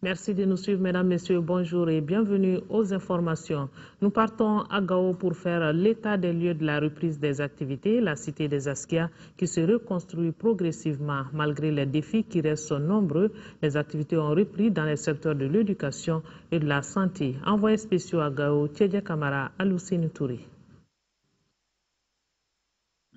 Merci de nous suivre, mesdames, messieurs. Bonjour et bienvenue aux informations. Nous partons à Gao pour faire l'état des lieux de la reprise des activités. La cité des Askia qui se reconstruit progressivement. Malgré les défis qui restent nombreux, les activités ont repris dans les secteurs de l'éducation et de la santé. Envoyé spéciaux à Gao, Tchedja Kamara, Aloussine Touré.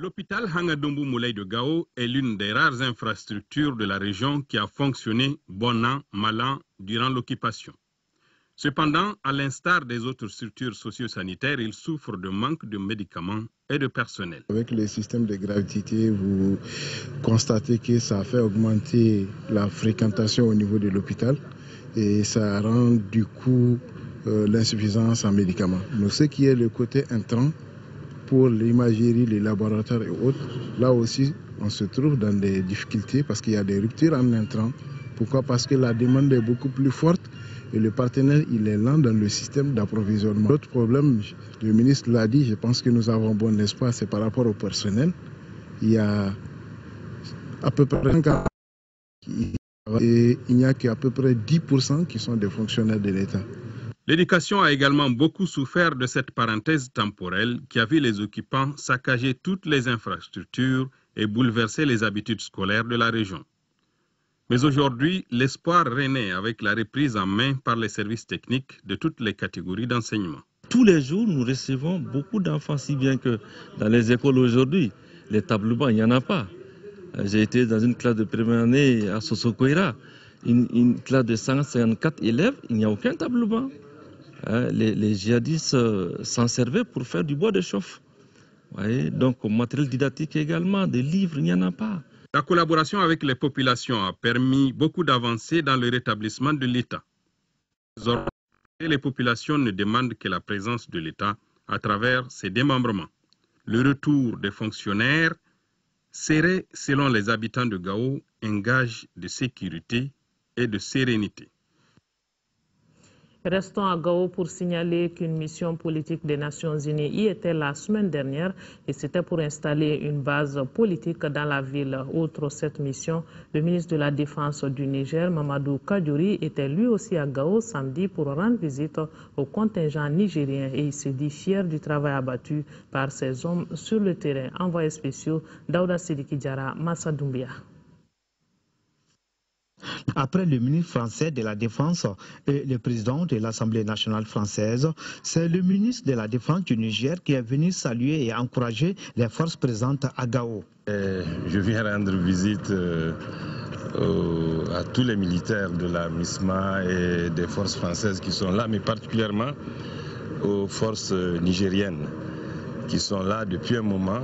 L'hôpital Hangadombo Moulay de Gao est l'une des rares infrastructures de la région qui a fonctionné bon an, mal an durant l'occupation. Cependant, à l'instar des autres structures socio-sanitaires, il souffre de manque de médicaments et de personnel. Avec les systèmes de gravité, vous constatez que ça fait augmenter la fréquentation au niveau de l'hôpital et ça rend du coup l'insuffisance en médicaments. Donc ce qui est le côté intrant, pour l'imagerie, les laboratoires et autres, là aussi, on se trouve dans des difficultés parce qu'il y a des ruptures en intrants. Pourquoi? Parce que la demande est beaucoup plus forte et le partenaire, il est lent dans le système d'approvisionnement. L'autre problème, le ministre l'a dit, je pense que nous avons bon espoir, c'est par rapport au personnel. Il y a à peu près 5 ans et il n'y a qu'à peu près 10% qui sont des fonctionnaires de l'État. L'éducation a également beaucoup souffert de cette parenthèse temporelle qui a vu les occupants saccager toutes les infrastructures et bouleverser les habitudes scolaires de la région. Mais aujourd'hui, l'espoir renaît avec la reprise en main par les services techniques de toutes les catégories d'enseignement. Tous les jours, nous recevons beaucoup d'enfants, si bien que dans les écoles aujourd'hui, les tableaux bancs, il n'y en a pas. J'ai été dans une classe de première année à Sosokoira, une classe de 154 élèves, il n'y a aucun tableau banc. Les djihadistes s'en servaient pour faire du bois de chauffe. Donc, matériel didactique également, des livres, il n'y en a pas. La collaboration avec les populations a permis beaucoup d'avancées dans le rétablissement de l'État. Les populations ne demandent que la présence de l'État à travers ses démembrements. Le retour des fonctionnaires serait, selon les habitants de Gao, un gage de sécurité et de sérénité. Restons à Gao pour signaler qu'une mission politique des Nations Unies y était la semaine dernière et c'était pour installer une base politique dans la ville. Outre cette mission, le ministre de la Défense du Niger, Mamadou Kadjouri, était lui aussi à Gao samedi pour rendre visite au contingent nigérien et il se dit fier du travail abattu par ses hommes sur le terrain. Envoyés spéciaux, Daouda Sidiki Diara, Massa Doumbia. Après le ministre français de la Défense et le président de l'Assemblée nationale française, c'est le ministre de la Défense du Niger qui est venu saluer et encourager les forces présentes à Gao. Je viens rendre visite à tous les militaires de la MISMA et des forces françaises qui sont là, mais particulièrement aux forces nigériennes qui sont là depuis un moment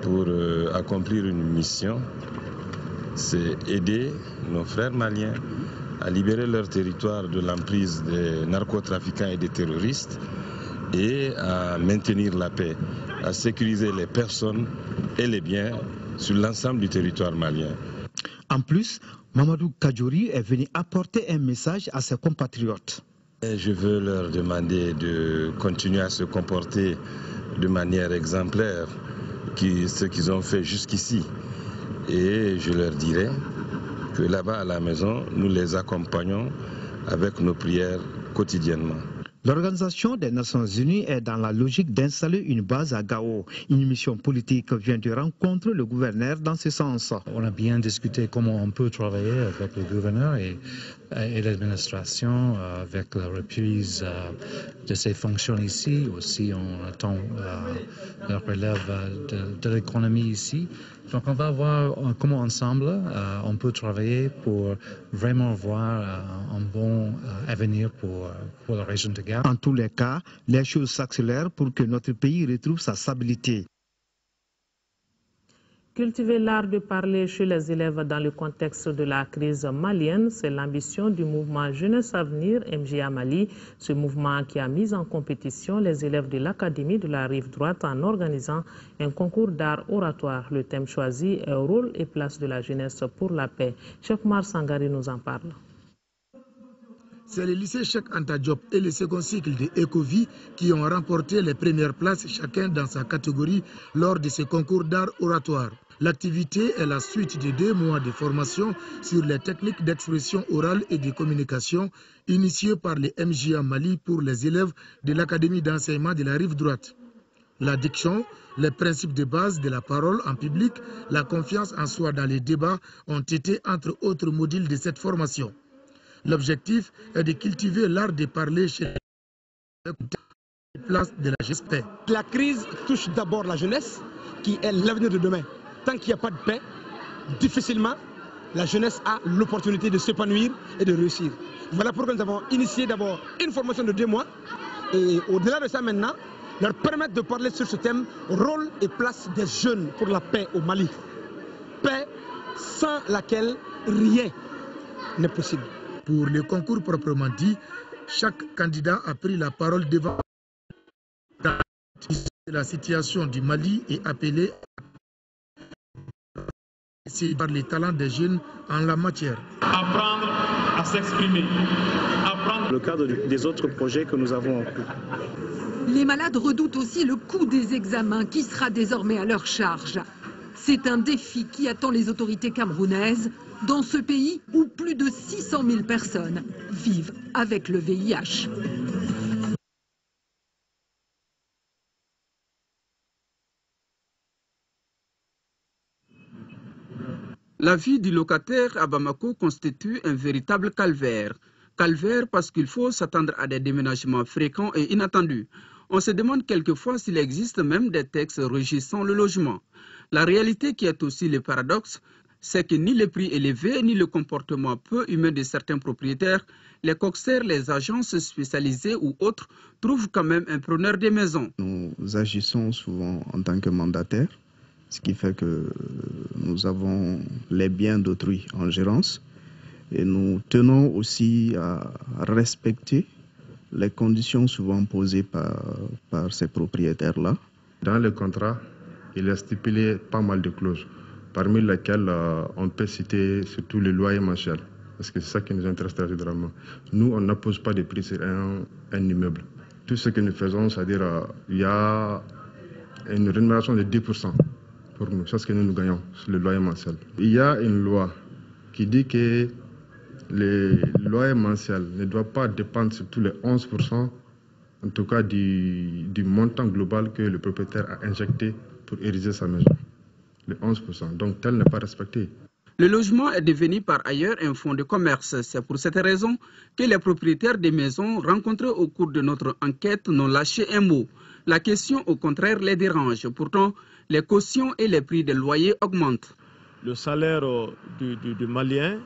pour accomplir une mission. C'est aider nos frères maliens à libérer leur territoire de l'emprise des narcotrafiquants et des terroristes et à maintenir la paix, à sécuriser les personnes et les biens sur l'ensemble du territoire malien. En plus, Mamadou Kadjouri est venu apporter un message à ses compatriotes. Je veux leur demander de continuer à se comporter de manière exemplaire, ce qu'ils ont fait jusqu'ici. Et je leur dirai que là-bas à la maison, nous les accompagnons avec nos prières quotidiennement. L'Organisation des Nations Unies est dans la logique d'installer une base à Gao. Une mission politique vient de rencontrer le gouverneur dans ce sens. On a bien discuté comment on peut travailler avec le gouverneur et l'administration avec la reprise de ses fonctions ici. Aussi, on attend la relève de l'économie ici. Donc, on va voir comment ensemble on peut travailler pour vraiment voir un bon avenir pour la région de Gao. En tous les cas, les choses s'accélèrent pour que notre pays retrouve sa stabilité. Cultiver l'art de parler chez les élèves dans le contexte de la crise malienne, c'est l'ambition du mouvement Jeunesse Avenir MJA Mali. Ce mouvement qui a mis en compétition les élèves de l'Académie de la Rive Droite en organisant un concours d'art oratoire. Le thème choisi est rôle et place de la jeunesse pour la paix. Cheikh Mar Sangari nous en parle. C'est le lycée Cheikh Anta Diop et le second cycle de Ecovie qui ont remporté les premières places chacun dans sa catégorie lors de ce concours d'art oratoire. L'activité est la suite de 2 mois de formation sur les techniques d'expression orale et de communication initiées par les MJA Mali pour les élèves de l'Académie d'enseignement de la rive droite. La diction, les principes de base de la parole en public, la confiance en soi dans les débats ont été entre autres modules de cette formation. L'objectif est de cultiver l'art de parler chez les places de la jeunesse. La crise touche d'abord la jeunesse qui est l'avenir de demain. Tant qu'il n'y a pas de paix, difficilement la jeunesse a l'opportunité de s'épanouir et de réussir. Voilà pourquoi nous avons initié d'abord une formation de 2 mois et au-delà de ça maintenant, leur permettre de parler sur ce thème, rôle et place des jeunes pour la paix au Mali. Paix sans laquelle rien n'est possible. Pour le concours proprement dit, chaque candidat a pris la parole devant la situation du Mali et appelé par les talents des jeunes en la matière. Apprendre à s'exprimer. Dans le cadre des autres projets que nous avons en cours. Les malades redoutent aussi le coût des examens qui sera désormais à leur charge. C'est un défi qui attend les autorités camerounaises dans ce pays où plus de 600 000 personnes vivent avec le VIH. La vie du locataire à Bamako constitue un véritable calvaire. Calvaire parce qu'il faut s'attendre à des déménagements fréquents et inattendus. On se demande quelquefois s'il existe même des textes régissant le logement. La réalité qui est aussi le paradoxe, c'est que ni les prix élevés, ni le comportement peu humain de certains propriétaires, les coxers, les agences spécialisées ou autres, trouvent quand même un preneur des maisons. Nous agissons souvent en tant que mandataires, ce qui fait que nous avons les biens d'autrui en gérance et nous tenons aussi à respecter les conditions souvent posées par ces propriétaires-là. Dans le contrat, il est stipulé pas mal de clauses, parmi lesquelles on peut citer surtout le loyer mensuel, parce que c'est ça qui nous intéresse très généralement. Nous, on n'impose pas de prix sur un immeuble. Tout ce que nous faisons, c'est-à-dire il y a une rémunération de 10% pour nous, c'est ce que nous gagnons sur le loyer mensuel. Il y a une loi qui dit que le loyer mensuel ne doit pas dépendre surtout les 11%, en tout cas du montant global que le propriétaire a injecté pour ériger sa maison. Les 11%. Donc tel n'est pas respecté. Le logement est devenu par ailleurs un fonds de commerce. C'est pour cette raison que les propriétaires des maisons rencontrés au cours de notre enquête n'ont lâché un mot. La question, au contraire, les dérange. Pourtant, les cautions et les prix des loyers augmentent. Le salaire du Malien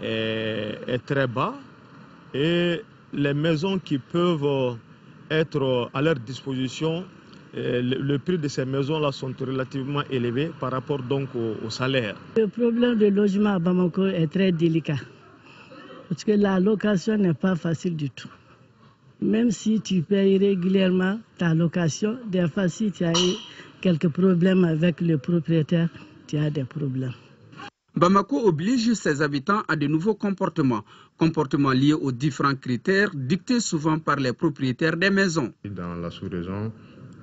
est très bas et les maisons qui peuvent être à leur disposition, le prix de ces maisons-là sont relativement élevés par rapport donc au salaire. Le problème de logement à Bamako est très délicat parce que la location n'est pas facile du tout. Même si tu payes régulièrement ta location, des fois si tu as eu quelques problèmes avec le propriétaire, tu as des problèmes. Bamako oblige ses habitants à de nouveaux comportements liés aux différents critères dictés souvent par les propriétaires des maisons. Dans la sous-région,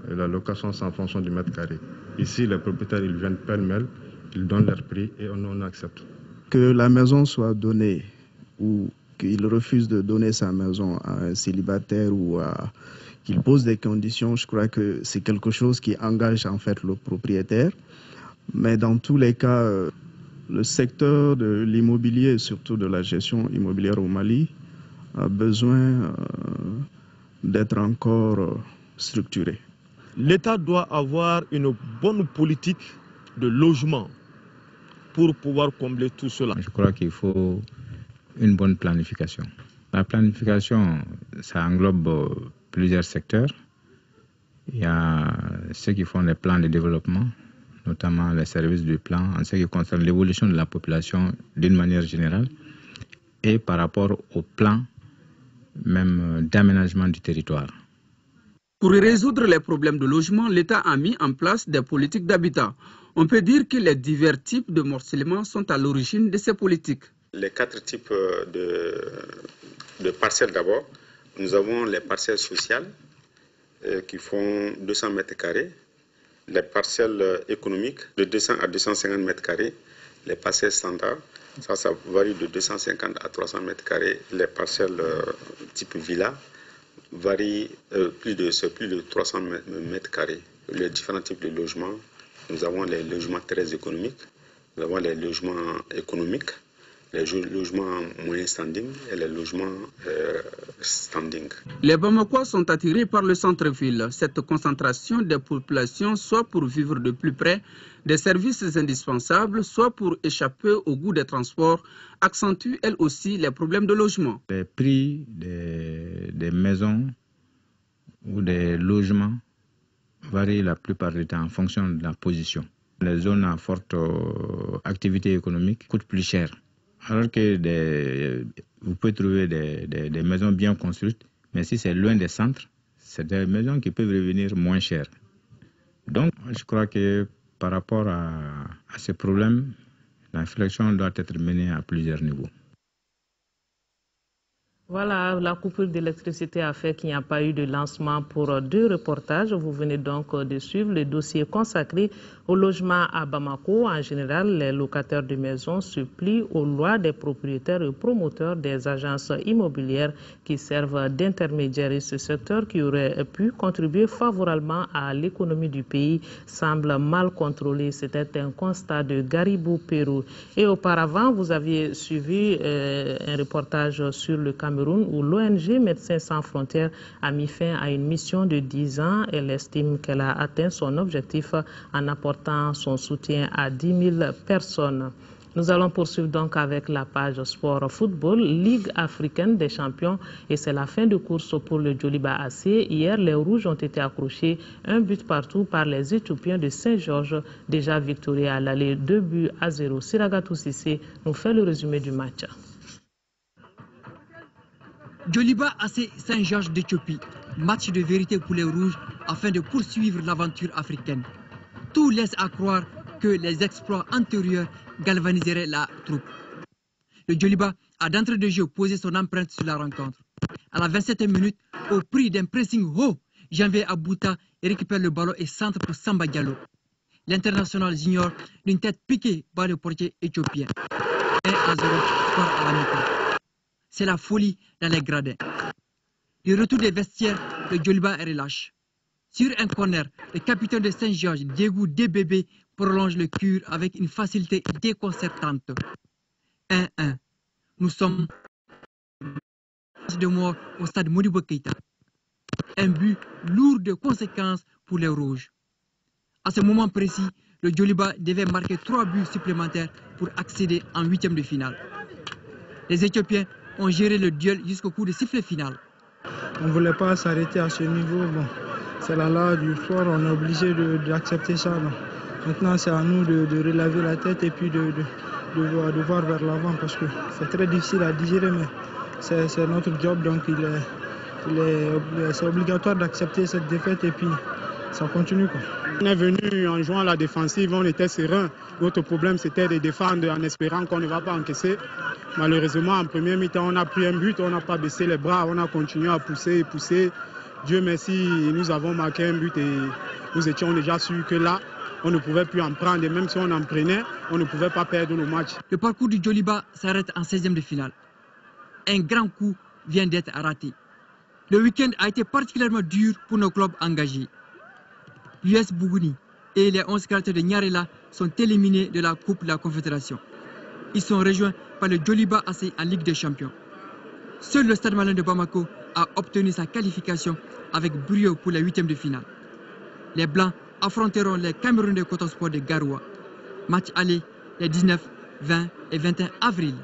la location c'est en fonction du mètre carré. Ici, les propriétaires ils viennent pêle-mêle, ils donnent leur prix et on accepte. Que la maison soit donnée ou qu'il refuse de donner sa maison à un célibataire ou qu'il pose des conditions, je crois que c'est quelque chose qui engage en fait le propriétaire. Mais dans tous les cas, le secteur de l'immobilier, surtout de la gestion immobilière au Mali, a besoin d'être encore structuré. L'État doit avoir une bonne politique de logement pour pouvoir combler tout cela. Je crois qu'il faut une bonne planification. La planification, ça englobe plusieurs secteurs. Il y a ceux qui font les plans de développement, notamment les services du plan, en ce qui concerne l'évolution de la population d'une manière générale, et par rapport au plan même d'aménagement du territoire. Pour résoudre les problèmes de logement, l'État a mis en place des politiques d'habitat. On peut dire que les divers types de morcellement sont à l'origine de ces politiques. Les 4 types de parcelles d'abord. Nous avons les parcelles sociales qui font 200 mètres carrés. les parcelles économiques de 200 à 250 mètres carrés, les parcelles standards, ça varie de 250 à 300 mètres carrés, les parcelles type villa varient plus de 300 mètres carrés. Les différents types de logements, nous avons les logements très économiques, nous avons les logements économiques, les logements moyens standing et les logements standing. Les Bamakois sont attirés par le centre-ville. Cette concentration des populations, soit pour vivre de plus près des services indispensables, soit pour échapper au goût des transports, accentue elle aussi les problèmes de logement. Les prix des maisons ou des logements varient la plupart du temps en fonction de la position. Les zones à forte activité économique coûtent plus cher. Alors que vous pouvez trouver des maisons bien construites, mais si c'est loin des centres, c'est des maisons qui peuvent revenir moins chères. Donc, je crois que par rapport à ces problèmes, la réflexion doit être menée à plusieurs niveaux. Voilà, la coupure d'électricité a fait qu'il n'y a pas eu de lancement pour 2 reportages. Vous venez donc de suivre le dossier consacré au logement à Bamako. En général, les locataires de maisons se plient aux lois des propriétaires et promoteurs des agences immobilières qui servent d'intermédiaires. Et ce secteur qui aurait pu contribuer favorablement à l'économie du pays semble mal contrôlé. C'était un constat de Garibou Pérou. Et auparavant, vous aviez suivi un reportage sur le Cameroun où l'ONG Médecins sans frontières a mis fin à une mission de 10 ans. Elle estime qu'elle a atteint son objectif en apportant son soutien à 10 000 personnes. Nous allons poursuivre donc avec la page sport football, Ligue africaine des champions, et c'est la fin de course pour le Djoliba AC. Hier, les Rouges ont été accrochés 1 but partout par les Éthiopiens de Saint-Georges, déjà victorieux à l'aller 2-0. Siragatou Sissé nous fait le résumé du match. Djoliba AC Saint-Georges d'Éthiopie, match de vérité pour les Rouges afin de poursuivre l'aventure africaine. Tout laisse à croire que les exploits antérieurs galvaniseraient la troupe. Le Djoliba a d'entrée de jeu posé son empreinte sur la rencontre. À la 27e minute, au prix d'un pressing haut, Janvier Abouta récupère le ballon et centre pour Samba Diallo. L'international junior d'une tête piquée par le portier éthiopien. 1-0, score à la mi-temps. C'est la folie dans les gradins. Le retour des vestiaires, le Djoliba est relâche. Sur un corner, le capitaine de Saint-Georges, Diego Debébé, prolonge le cure avec une facilité déconcertante. 1-1. Nous sommes de mort au stade Modibo Keïta. Un but lourd de conséquences pour les Rouges. À ce moment précis, le Djoliba devait marquer 3 buts supplémentaires pour accéder en 8e de finale. Les Éthiopiens ont géré le duel jusqu'au coup de sifflet final. On ne voulait pas s'arrêter à ce niveau. Bon, c'est la loi du sport, on est obligé d'accepter ça. Donc. Maintenant, c'est à nous de relaver la tête et puis de voir vers l'avant parce que c'est très difficile à digérer, mais c'est notre job, donc c'est obligatoire d'accepter cette défaite et puis ça continue, quoi. On est venu en jouant à la défensive, on était serein. Notre problème, c'était de défendre en espérant qu'on ne va pas encaisser. Malheureusement, en première mi-temps, on a pris un but, on n'a pas baissé les bras, on a continué à pousser et pousser. Dieu merci, nous avons marqué un but et nous étions déjà sûrs que là, on ne pouvait plus en prendre. Et même si on en prenait, on ne pouvait pas perdre le match. Le parcours du Djoliba s'arrête en 16e de finale. Un grand coup vient d'être raté. Le week-end a été particulièrement dur pour nos clubs engagés. L'US Bougouni et les 11 caractères de Nyarela sont éliminés de la Coupe de la Confédération. Ils sont rejoints par le Djoliba AC en Ligue des Champions. Seul le Stade Malien de Bamako a obtenu sa qualification avec brio pour les 8e de finale. Les Blancs affronteront les Camerounais de Coton Sport de Garoua. Match aller les 19, 20 et 21 avril.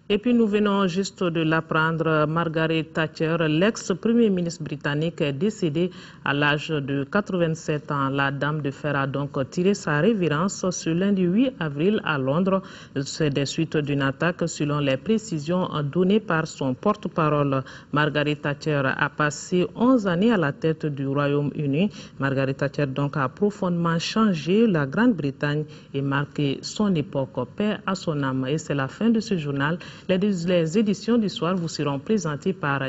Et puis nous venons juste de l'apprendre, Margaret Thatcher, l'ex-premier ministre britannique, est décédée à l'âge de 87 ans. La dame de fer a donc tiré sa révérence ce lundi 8 avril à Londres. C'est des suites d'une attaque selon les précisions données par son porte-parole. Margaret Thatcher a passé 11 années à la tête du Royaume-Uni. Margaret Thatcher donc a profondément changé la Grande-Bretagne et marqué son époque. Paix à son âme. Et c'est la fin de ce journal. Les éditions du soir vous seront présentées par